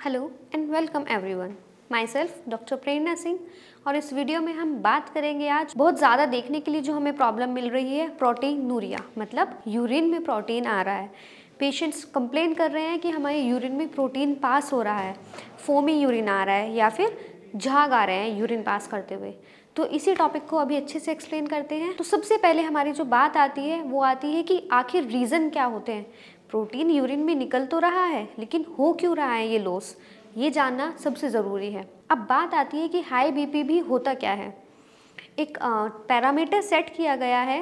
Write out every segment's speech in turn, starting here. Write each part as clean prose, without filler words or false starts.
Hello and welcome everyone. Myself doctor Prerna Singh और इस video में हम बात करेंगे आज बहुत ज़्यादा देखने के लिए जो हमें प्रॉब्लम मिल रही है प्रोटीनूरिया, मतलब यूरिन में प्रोटीन आ रहा है। पेशेंट्स कंप्लेन कर रहे हैं कि हमारे यूरिन में प्रोटीन पास हो रहा है, फोमी यूरिन आ रहा है या फिर झाग आ रहे हैं यूरिन पास करते हुए। तो इसी टॉपिक को अभी अच्छे से एक्सप्लेन करते हैं। तो सबसे पहले हमारी जो बात आती है वो आती है कि आखिर रीज़न क्या होते हैं। प्रोटीन यूरिन में निकल तो रहा है लेकिन हो क्यों रहा है ये लॉस, ये जानना सबसे ज़रूरी है। अब बात आती है कि हाई बीपी भी होता क्या है। एक पैरामीटर सेट किया गया है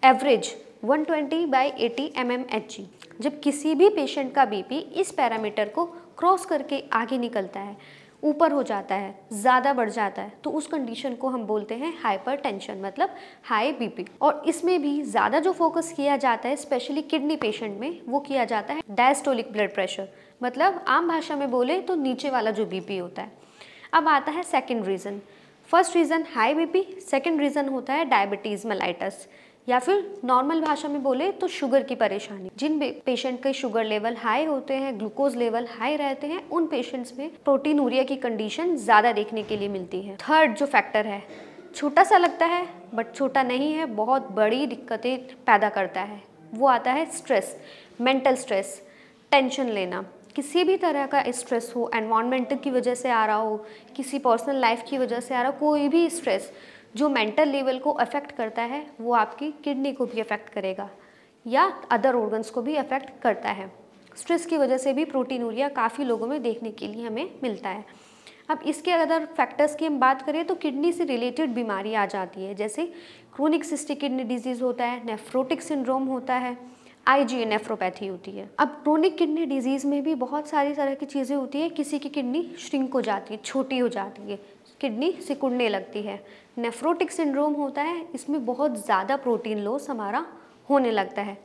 एवरेज 120/80 mmHg। जब किसी भी पेशेंट का बीपी इस पैरामीटर को क्रॉस करके आगे निकलता है, ऊपर हो जाता है, ज़्यादा बढ़ जाता है, तो उस कंडीशन को हम बोलते हैं हाइपरटेंशन, मतलब हाई बीपी। और इसमें भी ज़्यादा जो फोकस किया जाता है स्पेशली किडनी पेशेंट में, वो किया जाता है डायस्टोलिक ब्लड प्रेशर, मतलब आम भाषा में बोले तो नीचे वाला जो बीपी होता है। अब आता है second reason. First reason high BP, second reason होता है डायबिटीज़ मेलाइटस, या फिर नॉर्मल भाषा में बोले तो शुगर की परेशानी। जिन पेशेंट के शुगर लेवल हाई होते हैं, ग्लूकोज लेवल हाई रहते हैं, उन पेशेंट्स में प्रोटीनूरिया की कंडीशन ज़्यादा देखने के लिए मिलती है। थर्ड जो फैक्टर है, छोटा सा लगता है बट छोटा नहीं है, बहुत बड़ी दिक्कतें पैदा करता है, वो आता है स्ट्रेस, मेंटल स्ट्रेस, टेंशन लेना। किसी भी तरह का स्ट्रेस हो, एनवायरनमेंट की वजह से आ रहा हो, किसी पर्सनल लाइफ की वजह से आ रहा हो, कोई भी स्ट्रेस जो मेंटल लेवल को अफेक्ट करता है वो आपकी किडनी को भी अफेक्ट करेगा या अदर ऑर्गन्स को भी अफेक्ट करता है। स्ट्रेस की वजह से भी प्रोटीनूरिया काफ़ी लोगों में देखने के लिए हमें मिलता है। अब इसके अदर फैक्टर्स की हम बात करें तो किडनी से रिलेटेड बीमारी आ जाती है, जैसे क्रोनिक सिस्टिक किडनी डिजीज़ होता है, नेफ्रोटिक सिंड्रोम होता है, IgA नेफ्रोपैथी होती है। अब क्रोनिक किडनी डिजीज़ में भी बहुत सारी तरह की चीज़ें होती है। किसी की किडनी श्रिंक हो जाती है, छोटी हो जाती है, किडनी सिकुड़ने लगती है। नेफ्रोटिक सिंड्रोम होता है, इसमें बहुत ज़्यादा प्रोटीन लॉस हमारा होने लगता है,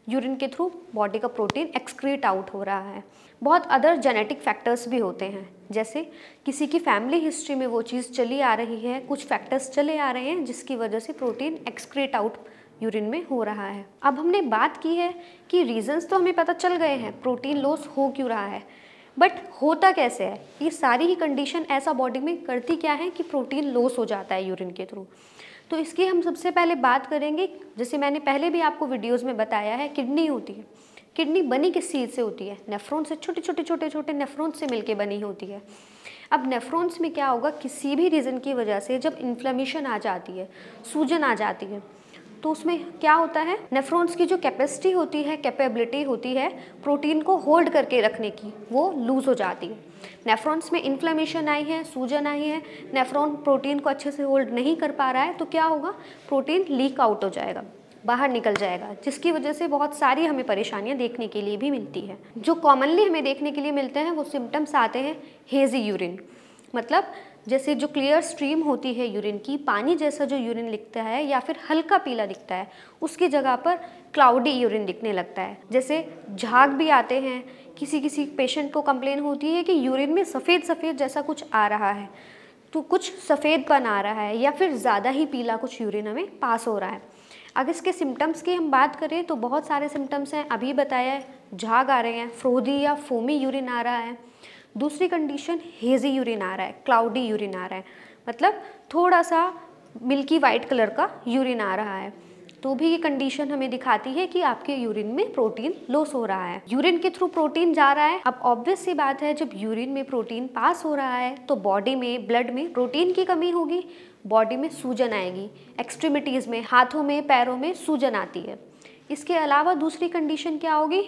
यूरिन के थ्रू बॉडी का प्रोटीन एक्सक्रीट आउट हो रहा है। बहुत अदर जेनेटिक फैक्टर्स भी होते हैं, जैसे किसी की फैमिली हिस्ट्री में वो चीज़ चली आ रही है, कुछ फैक्टर्स चले आ रहे हैं जिसकी वजह से प्रोटीन एक्सक्रीट आउट यूरिन में हो रहा है। अब हमने बात की है कि रीजंस तो हमें पता चल गए हैं प्रोटीन लॉस हो क्यों रहा है, बट होता कैसे है। ये सारी ही कंडीशन ऐसा बॉडी में करती क्या है कि प्रोटीन लॉस हो जाता है यूरिन के थ्रू। तो इसकी हम सबसे पहले बात करेंगे, जैसे मैंने पहले भी आपको वीडियोज़ में बताया है, किडनी होती है। किडनी बनी किस चीज़ से होती है? नेफ्रॉन से, छोटे छोटे नेफ्रॉन से मिलके बनी होती है। अब नेफ्रॉन्स में क्या होगा, किसी भी रीज़न की वजह से जब इन्फ्लेमेशन आ जाती है, सूजन आ जाती है, तो उसमें क्या होता है, नेफ्रॉन्स की जो कैपेसिटी होती है, कैपेबिलिटी होती है प्रोटीन को होल्ड करके रखने की, वो लूज़ हो जाती है। नेफ्रॉन्स में इन्फ्लेमेशन आई है, सूजन आई है, नेफ्रॉन प्रोटीन को अच्छे से होल्ड नहीं कर पा रहा है, तो क्या होगा, प्रोटीन लीक आउट हो जाएगा, बाहर निकल जाएगा, जिसकी वजह से बहुत सारी हमें परेशानियां देखने के लिए भी मिलती है। जो कॉमनली हमें देखने के लिए मिलते हैं वो सिम्टम्स आते हैं हेजी यूरिन, मतलब जैसे जो क्लियर स्ट्रीम होती है यूरिन की, पानी जैसा जो यूरिन दिखता है या फिर हल्का पीला दिखता है, उसकी जगह पर क्लाउडी यूरिन दिखने लगता है। जैसे झाग भी आते हैं, किसी किसी पेशेंट को कंप्लेन होती है कि यूरिन में सफ़ेद सफ़ेद जैसा कुछ आ रहा है, तो कुछ सफ़ेदपन आ रहा है या फिर ज़्यादा ही पीला कुछ यूरिन हमें पास हो रहा है। अगर इसके सिम्टम्स की हम बात करें तो बहुत सारे सिम्टम्स हैं, अभी बताया है, झाग आ रहे हैं, फ्रोदी या फोमी यूरिन आ रहा है। दूसरी कंडीशन हेजी यूरिन आ रहा है, क्लाउडी यूरिन आ रहा है, मतलब थोड़ा सा मिल्की वाइट कलर का यूरिन आ रहा है, तो भी ये कंडीशन हमें दिखाती है कि आपके यूरिन में प्रोटीन लॉस हो रहा है। यूरिन के थ्रू प्रोटीन जा रहा है। अब ऑब्वियस सी बात है, जब यूरिन में प्रोटीन पास हो रहा है तो बॉडी में, ब्लड में प्रोटीन की कमी होगी, बॉडी में सूजन आएगी, एक्सट्रीमिटीज़ में, हाथों में, पैरों में सूजन आती है। इसके अलावा दूसरी कंडीशन क्या होगी,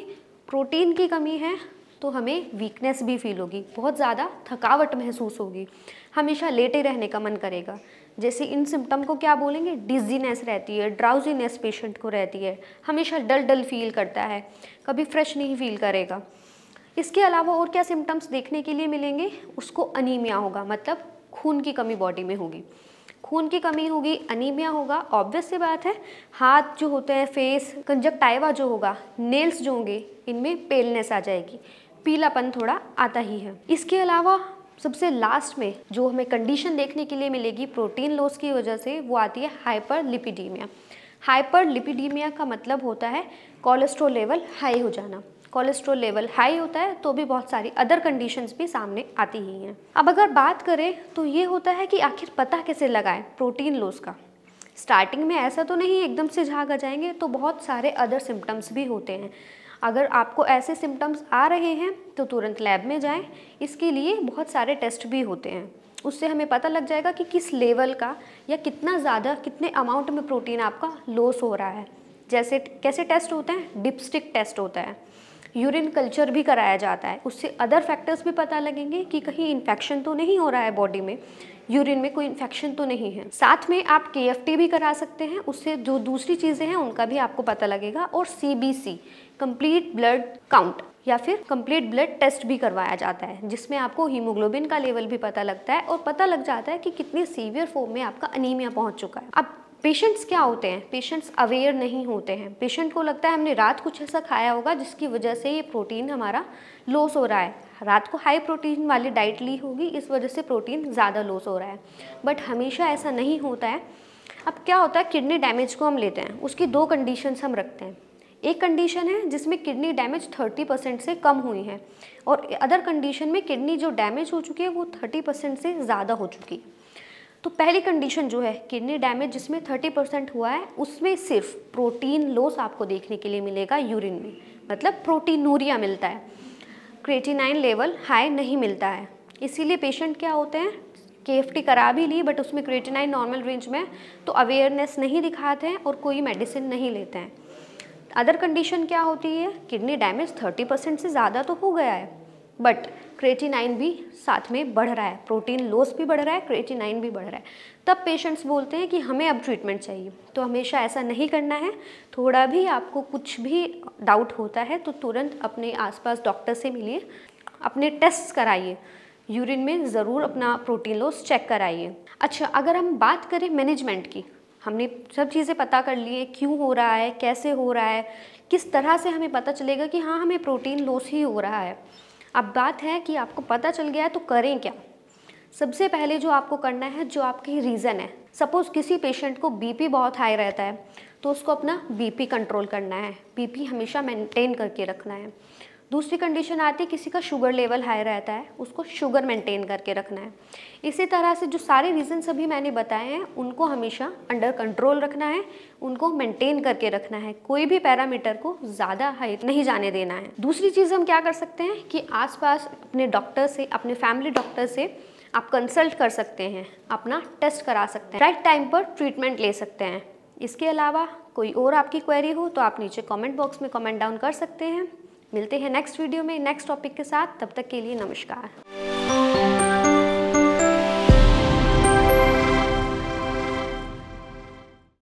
प्रोटीन की कमी है तो हमें वीकनेस भी फील होगी, बहुत ज़्यादा थकावट महसूस होगी, हमेशा लेटे रहने का मन करेगा। जैसे इन सिम्टम को क्या बोलेंगे, डिजीनेस रहती है, ड्राउजीनेस पेशेंट को रहती है, हमेशा डल डल फील करता है, कभी फ्रेश नहीं फील करेगा। इसके अलावा और क्या सिम्टम्स देखने के लिए मिलेंगे, उसको अनीमिया होगा, मतलब खून की कमी बॉडी में होगी, खून की कमी होगी, अनीमिया होगा। ऑब्वियस सी बात है, हाथ जो होते हैं, फेस, कंजक्टाइवा जो होगा, नेल्स जो होंगे, इनमें पेलनेस आ जाएगी, पीलापन थोड़ा आता ही है। इसके अलावा सबसे लास्ट में जो हमें कंडीशन देखने के लिए मिलेगी प्रोटीन लॉस की वजह से, वो आती है हाइपरलिपिडीमिया। हाइपरलिपिडीमिया का मतलब होता है कोलेस्ट्रॉल लेवल हाई हो जाना। कोलेस्ट्रॉल लेवल हाई होता है तो भी बहुत सारी अदर कंडीशंस भी सामने आती ही हैं। अब अगर बात करें तो ये होता है कि आखिर पता कैसे लगाएं प्रोटीन लॉस का। स्टार्टिंग में ऐसा तो नहीं एकदम से झाग आ जाएंगे, तो बहुत सारे अदर सिम्टम्स भी होते हैं। अगर आपको ऐसे सिम्टम्स आ रहे हैं तो तुरंत लैब में जाएं। इसके लिए बहुत सारे टेस्ट भी होते हैं, उससे हमें पता लग जाएगा कि किस लेवल का या कितना ज़्यादा कितने अमाउंट में प्रोटीन आपका लॉस हो रहा है। जैसे कैसे टेस्ट होते हैं, डिपस्टिक टेस्ट होता है, यूरिन कल्चर भी कराया जाता है, उससे अदर फैक्टर्स भी पता लगेंगे कि कहीं इन्फेक्शन तो नहीं हो रहा है बॉडी में, यूरिन में कोई इन्फेक्शन तो नहीं है। साथ में आप KFT भी करा सकते हैं, उससे जो दूसरी चीज़ें हैं उनका भी आपको पता लगेगा। और CBC कंप्लीट ब्लड काउंट या फिर कंप्लीट ब्लड टेस्ट भी करवाया जाता है, जिसमें आपको हीमोग्लोबिन का लेवल भी पता लगता है और पता लग जाता है कि कितनी सीवियर फॉर्म में आपका अनीमिया पहुंच चुका है। अब पेशेंट्स क्या होते हैं, पेशेंट्स अवेयर नहीं होते हैं। पेशेंट को लगता है हमने रात कुछ ऐसा खाया होगा जिसकी वजह से ये प्रोटीन हमारा लॉस हो रहा है, रात को हाई प्रोटीन वाली डाइट ली होगी इस वजह से प्रोटीन ज़्यादा लॉस हो रहा है। बट हमेशा ऐसा नहीं होता है। अब क्या होता है, किडनी डैमेज को हम लेते हैं, उसकी दो कंडीशंस हम रखते हैं। एक कंडीशन है जिसमें किडनी डैमेज 30% से कम हुई है, और अदर कंडीशन में किडनी जो डैमेज हो चुकी है वो 30% से ज़्यादा हो चुकी है। तो पहली कंडीशन जो है किडनी डैमेज जिसमें 30% हुआ है, उसमें सिर्फ प्रोटीन लॉस आपको देखने के लिए मिलेगा यूरिन में, मतलब प्रोटीनूरिया मिलता है, क्रेटिनाइन लेवल हाई नहीं मिलता है। इसीलिए पेशेंट क्या होते हैं, KFT करा भी ली बट उसमें क्रेटिनाइन नॉर्मल रेंज में, तो अवेयरनेस नहीं दिखाते हैं और कोई मेडिसिन नहीं लेते हैं। अदर कंडीशन क्या होती है, किडनी डैमेज 30% से ज़्यादा तो हो गया है बट क्रेटिनाइन भी साथ में बढ़ रहा है, प्रोटीन लॉस भी बढ़ रहा है, क्रेटिनाइन भी बढ़ रहा है। तब पेशेंट्स बोलते हैं कि हमें अब ट्रीटमेंट चाहिए। तो हमेशा ऐसा नहीं करना है, थोड़ा भी आपको कुछ भी डाउट होता है तो तुरंत अपने आसपास डॉक्टर से मिलिए, अपने टेस्ट कराइए, यूरिन में ज़रूर अपना प्रोटीन लॉस चेक कराइए। अच्छा, अगर हम बात करें मैनेजमेंट की, हमने सब चीज़ें पता कर ली है, क्यों हो रहा है, कैसे हो रहा है, किस तरह से हमें पता चलेगा कि हाँ हमें प्रोटीन लॉस ही हो रहा है। अब बात है कि आपको पता चल गया है तो करें क्या। सबसे पहले जो आपको करना है, जो आपकी रीज़न है, सपोज़ किसी पेशेंट को BP बहुत हाई रहता है तो उसको अपना BP कंट्रोल करना है, BP हमेशा मेंटेन करके रखना है। दूसरी कंडीशन आती है किसी का शुगर लेवल हाई रहता है, उसको शुगर मेंटेन करके रखना है। इसी तरह से जो सारे रीज़न सभी मैंने बताए हैं उनको हमेशा अंडर कंट्रोल रखना है, उनको मेंटेन करके रखना है, कोई भी पैरामीटर को ज़्यादा हाई नहीं जाने देना है। दूसरी चीज़ हम क्या कर सकते हैं कि आसपास अपने डॉक्टर से, अपने फैमिली डॉक्टर से आप कंसल्ट कर सकते हैं, अपना टेस्ट करा सकते हैं, राइट टाइम पर ट्रीटमेंट ले सकते हैं। इसके अलावा कोई और आपकी क्वेरी हो तो आप नीचे कमेंट बॉक्स में कमेंट डाउन कर सकते हैं। मिलते हैं नेक्स्ट वीडियो में नेक्स्ट टॉपिक के साथ, तब तक के लिए नमस्कार।